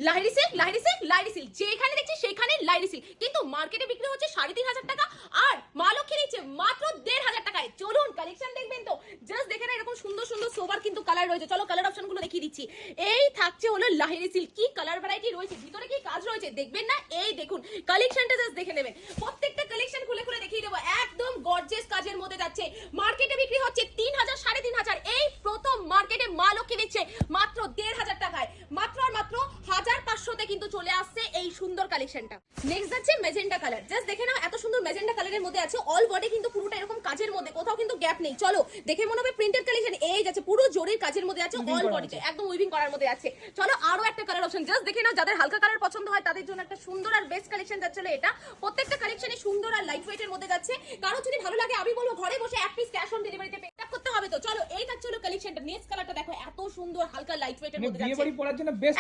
Lahiri silk যেখানে দেখছি সেখানে লাহিড়ি সিল্ক, কিন্তু মার্কেটে বিক্রি হচ্ছে 3,500 টাকা আর মা লক্ষ্মী নিচ্ছে মাত্র 1,500 টাকায়। চলুন কালেকশন দেখবেন তো, জাস্ট দেখে না এরকম সুন্দর সুন্দর সোবার কিন্তু কালার রয়েছে। চলো কালার অপশন গুলো দেখিয়ে দিচ্ছি। এই থাকছে হলো লাহিড়ি সিল্ক, কি কালার ভ্যারাইটি রয়েছে, ভিতরে কি কাজ রয়েছে দেখবেন না। এই দেখুন কালেকশনটা জাস্ট দেখে নেবেন, প্রত্যেকটা কালেকশন খুলে খুলে দেখিয়ে দেবো। একদম গর্জিয়াস কাজের মধ্যে যাচ্ছে, মার্কেটে বিক্রি হচ্ছে 3,000 3,500, এই প্রথম মার্কেটে মা লক্ষ্মী দিচ্ছে মাত্র 1,500 টাকায়। মাত্র আর মাত্র 1,500তে কিন্তু চলে আসছে এই সুন্দর কালেকশনটা। নেক্সট যাচ্ছে মেজেন্টা কালার, জাস্ট দেখে নাও এত সুন্দর মেজেন্টা কালারের মধ্যে আছে। অল বডি কিন্তু পুরোটা এরকম কাজের মধ্যে, কোথাও কিন্তু গ্যাপ নেই। চলো দেখে মনে হবে প্রিন্টেড কালেকশন, এই যাচ্ছে পুরো জরির কাজের মধ্যে আছে, অল বডিতে একদম উইভিং করার মধ্যে আছে। চলো আরো একটা কালার অপশন জাস্ট দেখে নাও, যাদের হালকা কালার পছন্দ হয় তাদের জন্য একটা সুন্দর আর বেস্ট কালেকশন যাচ্ছে এটা। প্রত্যেকটা কালেকশনই সুন্দর আর লাইট ওয়েটের মধ্যে যাচ্ছে। কারো যদি ভালো লাগে আমি বলবো ঘরে বসে এক পিস ক্যাশ অন ডেলিভারিতে পেক করতে হবে। তো চলো এই থাকছে হলো কালেকশনটা। নেক্সট কালারটা দেখো, এত সুন্দর হালকা লাইট ওয়েটের মধ্যে যাচ্ছে, বিয়ে বাড়ি পরার জন্য বেস্ট।